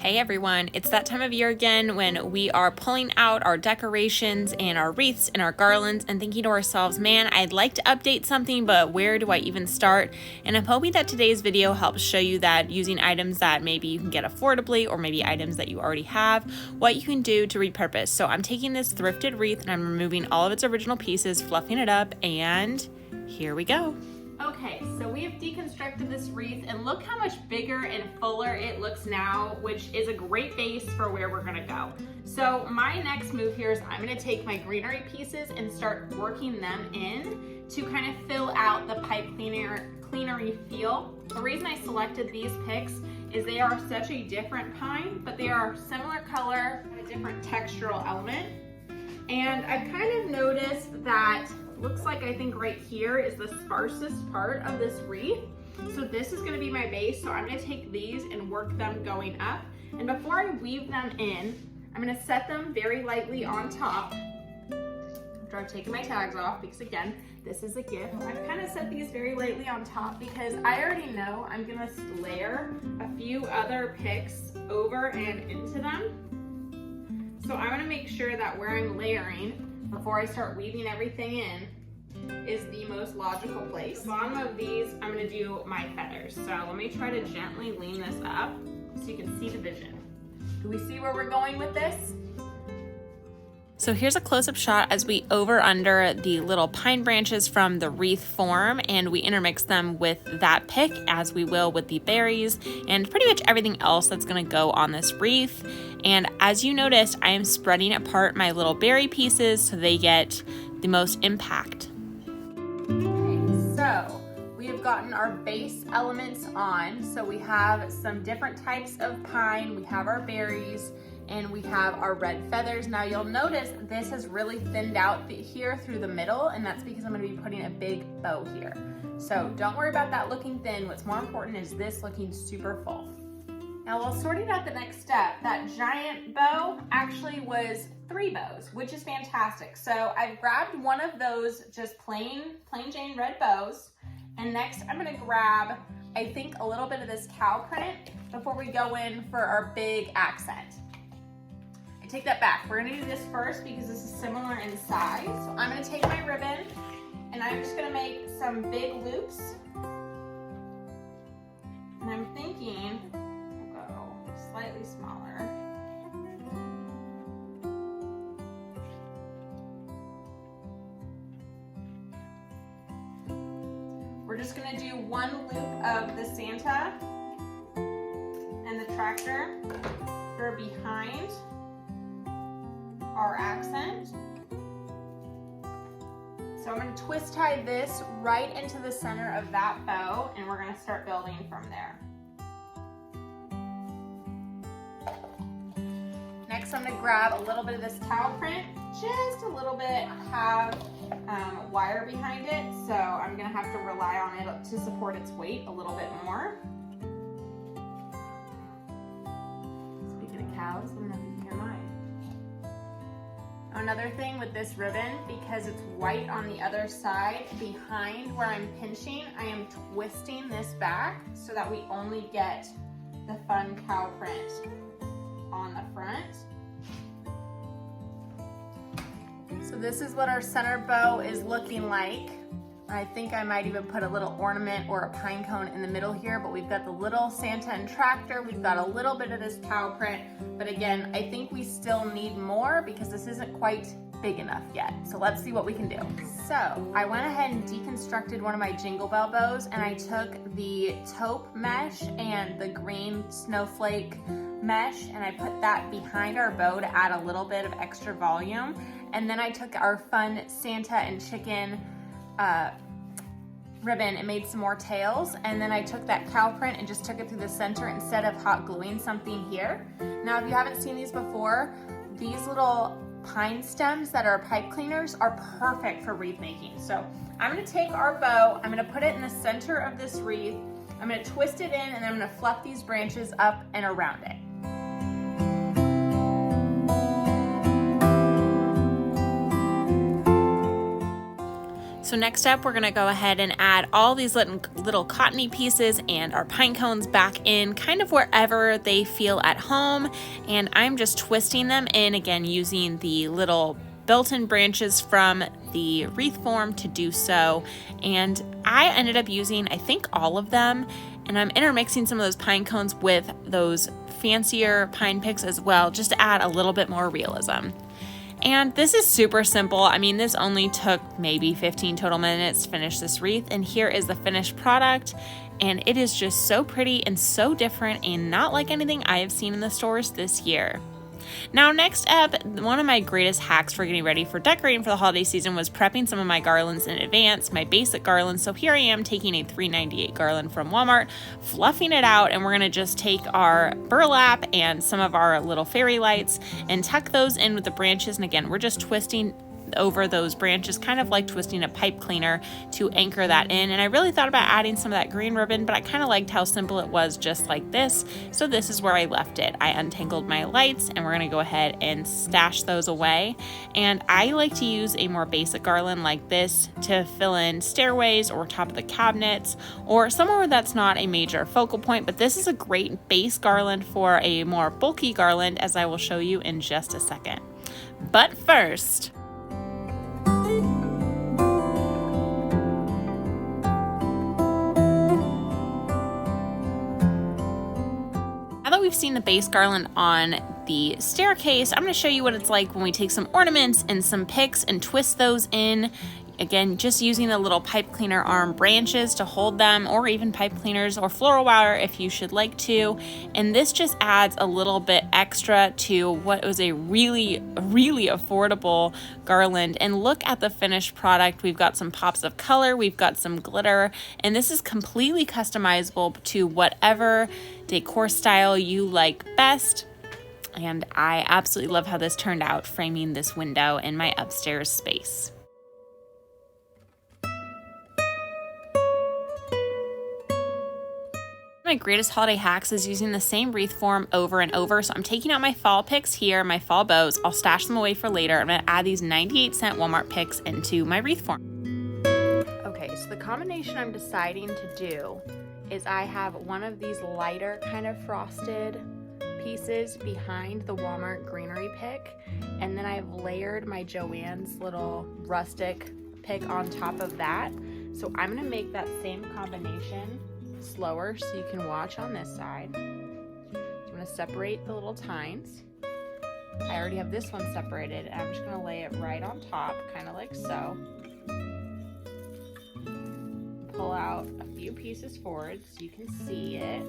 Hey everyone, it's that time of year again when we are pulling out our decorations and our wreaths and our garlands and thinking to ourselves, man, I'd like to update something, but where do I even start? And I'm hoping that today's video helps show you that using items that maybe you can get affordably or maybe items that you already have, what you can do to repurpose. So I'm taking this thrifted wreath and I'm removing all of its original pieces, fluffing it up, and here we go. Okay, so we have deconstructed this wreath and look how much bigger and fuller it looks now, which is a great base for where we're gonna go. So my next move here is I'm gonna take my greenery pieces and start working them in to kind of fill out the pipe cleanery feel. The reason I selected these picks is they are such a different pine, but they are similar color, a different textural element. And I've kind of noticed that looks like I think right here is the sparsest part of this wreath. So this is gonna be my base. So I'm gonna take these and work them going up. And before I weave them in, I'm gonna set them very lightly on top. After I've taken my tags off, because again, this is a gift. I've kind of set these very lightly on top because I already know I'm gonna layer a few other picks over and into them. So I'm gonna make sure that where I'm layering, before I start weaving everything in, is the most logical place. The bottom of these, I'm gonna do my feathers. So let me try to gently lean this up so you can see the vision. Do we see where we're going with this? So here's a close-up shot as we under the little pine branches from the wreath form, and we intermix them with that pick as we will with the berries and pretty much everything else that's gonna go on this wreath. And as you noticed, I am spreading apart my little berry pieces so they get the most impact. Okay, so we have gotten our base elements on. So we have some different types of pine, we have our berries, and we have our red feathers. Now you'll notice this has really thinned out here through the middle, and that's because I'm gonna be putting a big bow here. So don't worry about that looking thin. What's more important is this looking super full. Now while sorting out the next step, that giant bow actually was 3 bows, which is fantastic. So I've grabbed one of those just plain Jane red bows, and next I'm gonna grab, I think, a little bit of this cow print before we go in for our big accent. Take that back. We're gonna do this first because this is similar in size. So I'm gonna take my ribbon and I'm just gonna make some big loops. And I'm thinking, I'll go slightly smaller. We're just gonna do one loop of the Santa and the tractor for behind our accent. So I'm going to twist tie this right into the center of that bow, and we're going to start building from there. Next, I'm going to grab a little bit of this cow print, just a little bit, have wire behind it, so I'm going to have to rely on it to support its weight a little bit more. Speaking of cows, let me know if you can hear mine. Another thing with this ribbon, because it's white on the other side, behind where I'm pinching, I am twisting this back so that we only get the fun cow print on the front. So this is what our center bow is looking like. I think I might even put a little ornament or a pine cone in the middle here, but we've got the little Santa and tractor, we've got a little bit of this cow print, but again, I think we still need more because this isn't quite big enough yet. So let's see what we can do. So I went ahead and deconstructed one of my Jingle Bell bows, and I took the taupe mesh and the green snowflake mesh, and I put that behind our bow to add a little bit of extra volume. And then I took our fun Santa and chicken ribbon and made some more tails, and then I took that cow print and just took it through the center instead of hot gluing something here. Now if you haven't seen these before, these little pine stems that are pipe cleaners are perfect for wreath making. So I'm going to take our bow, I'm going to put it in the center of this wreath, I'm going to twist it in, and I'm going to fluff these branches up and around it. So next up, we're gonna go ahead and add all these little cottony pieces and our pine cones back in kind of wherever they feel at home. And I'm just twisting them in, again, using the little built-in branches from the wreath form to do so. And I ended up using, I think, all of them, and I'm intermixing some of those pine cones with those fancier pine picks as well, just to add a little bit more realism. And this is super simple. I mean, this only took maybe 15 total minutes to finish this wreath, and here is the finished product. And it is just so pretty and so different and not like anything I have seen in the stores this year. Now, next up, one of my greatest hacks for getting ready for decorating for the holiday season was prepping some of my garlands in advance, my basic garlands. So here I am taking a $3.98 garland from Walmart, fluffing it out, and we're gonna just take our burlap and some of our little fairy lights and tuck those in with the branches. And again, we're just twisting over those branches, kind of like twisting a pipe cleaner to anchor that in. And I really thought about adding some of that green ribbon, but I kind of liked how simple it was just like this. So this is where I left it. I untangled my lights, and we're gonna go ahead and stash those away. And I like to use a more basic garland like this to fill in stairways or top of the cabinets or somewhere where that's not a major focal point. But this is a great base garland for a more bulky garland, as I will show you in just a second. But first, we've seen the base garland on the staircase, I'm going to show you what it's like when we take some ornaments and some picks and twist those in. Again, just using the little pipe cleaner arm branches to hold them, or even pipe cleaners or floral wire if you should like to. And this just adds a little bit extra to what was a really affordable garland. And look at the finished product. We've got some pops of color, we've got some glitter, and this is completely customizable to whatever decor style you like best. And I absolutely love how this turned out, framing this window in my upstairs space. My greatest holiday hacks is using the same wreath form over and over. So I'm taking out my fall picks here, my fall bows. I'll stash them away for later. I'm gonna add these 98-cent Walmart picks into my wreath form. Okay, so the combination I'm deciding to do is I have one of these lighter kind of frosted pieces behind the Walmart greenery pick, and then I've layered my Joann's little rustic pick on top of that. So I'm gonna make that same combination slower so you can watch on this side. So I'm going to separate the little tines. I already have this one separated, and I'm just going to lay it right on top, kind of like so. Pull out a few pieces forward so you can see it.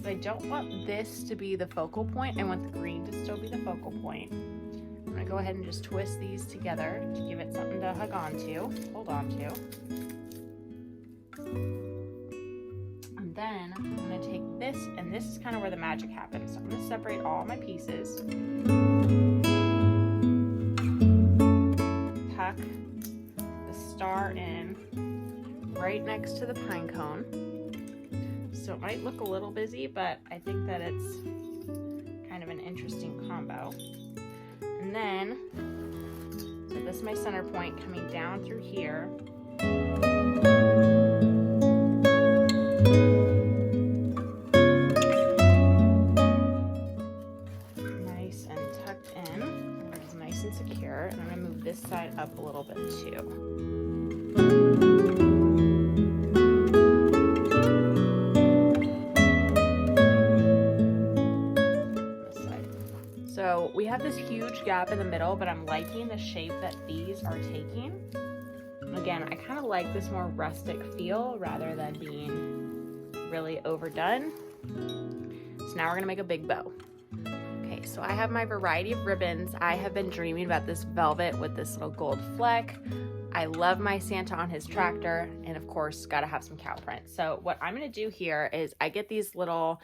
But I don't want this to be the focal point. I want the green to still be the focal point. I'm going to go ahead and just twist these together to give it something to hold on to. And then I'm going to take this, and this is kind of where the magic happens. So I'm going to separate all my pieces. Tuck the star in right next to the pine cone. So it might look a little busy, but I think that it's kind of an interesting combo. And then, so this is my center point coming down through here. Nice and tucked in. It's nice and secure. And I'm going to move this side up a little bit too. So we have this huge gap in the middle, but I'm liking the shape that these are taking. Again, I kind of like this more rustic feel rather than being really overdone. So now we're gonna make a big bow. Okay, so I have my variety of ribbons. I have been dreaming about this velvet with this little gold fleck. I love my Santa on his tractor, and of course, gotta have some cow print. So what I'm gonna do here is I get these little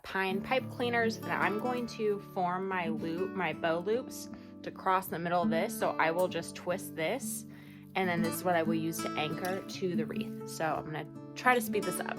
pine pipe cleaners, and I'm going to form my bow loops to cross the middle of this. So I will just twist this, and then this is what I will use to anchor to the wreath. So I'm gonna try to speed this up.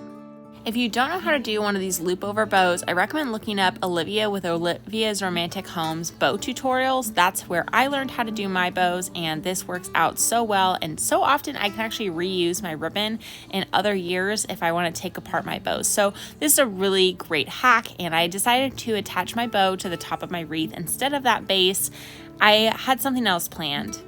If you don't know how to do one of these loop over bows, I recommend looking up Olivia with Olivia's Romantic Homes bow tutorials. That's where I learned how to do my bows, and this works out so well, and so often I can actually reuse my ribbon in other years if I want to take apart my bows. So this is a really great hack, and I decided to attach my bow to the top of my wreath instead of that base. I had something else planned.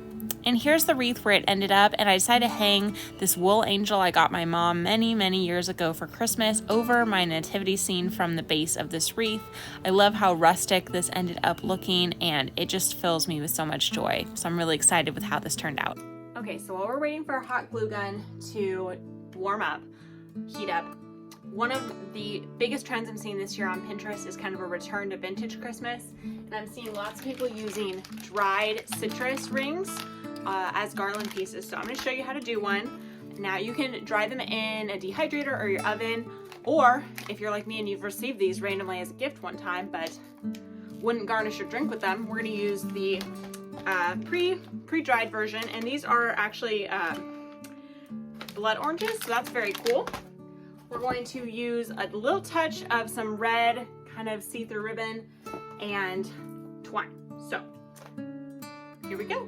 And here's the wreath where it ended up, and I decided to hang this wool angel I got my mom many years ago for Christmas over my nativity scene from the base of this wreath. I love how rustic this ended up looking, and it just fills me with so much joy. So I'm really excited with how this turned out. Okay, so while we're waiting for our hot glue gun to warm up, heat up, one of the biggest trends I'm seeing this year on Pinterest is kind of a return to vintage Christmas, and I'm seeing lots of people using dried citrus rings as garland pieces. So I'm going to show you how to do one. Now you can dry them in a dehydrator or your oven, or if you're like me and you've received these randomly as a gift one time but wouldn't garnish your drink with them, we're going to use the pre-dried version, and these are actually blood oranges, so that's very cool. We're going to use a little touch of some red kind of see-through ribbon and twine. So here we go.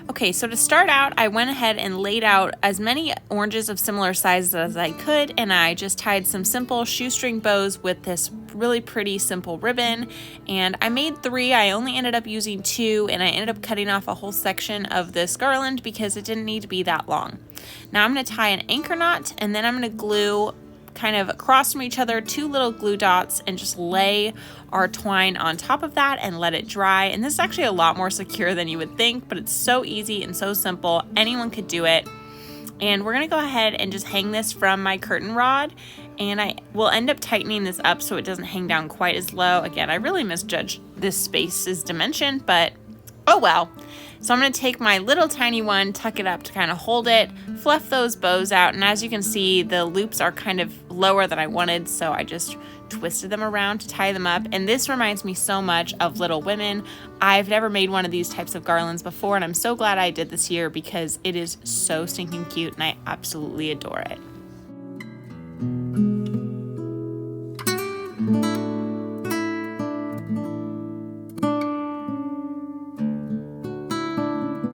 Okay, so to start out, I went ahead and laid out as many oranges of similar sizes as I could, and I just tied some simple shoestring bows with this really pretty simple ribbon. And I made 3. I only ended up using 2, and I ended up cutting off a whole section of this garland because it didn't need to be that long. Now I'm going to tie an anchor knot, and then I'm going to glue kind of across from each other 2 little glue dots and just lay our twine on top of that and let it dry. And this is actually a lot more secure than you would think, but it's so easy and so simple. Anyone could do it. And we're gonna go ahead and just hang this from my curtain rod, and I will end up tightening this up so it doesn't hang down quite as low. Again, I really misjudged this space's dimension, but oh well. So I'm going to take my little tiny one, tuck it up to kind of hold it, fluff those bows out, and as you can see, the loops are kind of lower than I wanted, so I just twisted them around to tie them up. And this reminds me so much of Little Women. I've never made one of these types of garlands before, and I'm so glad I did this year because it is so stinking cute and I absolutely adore it.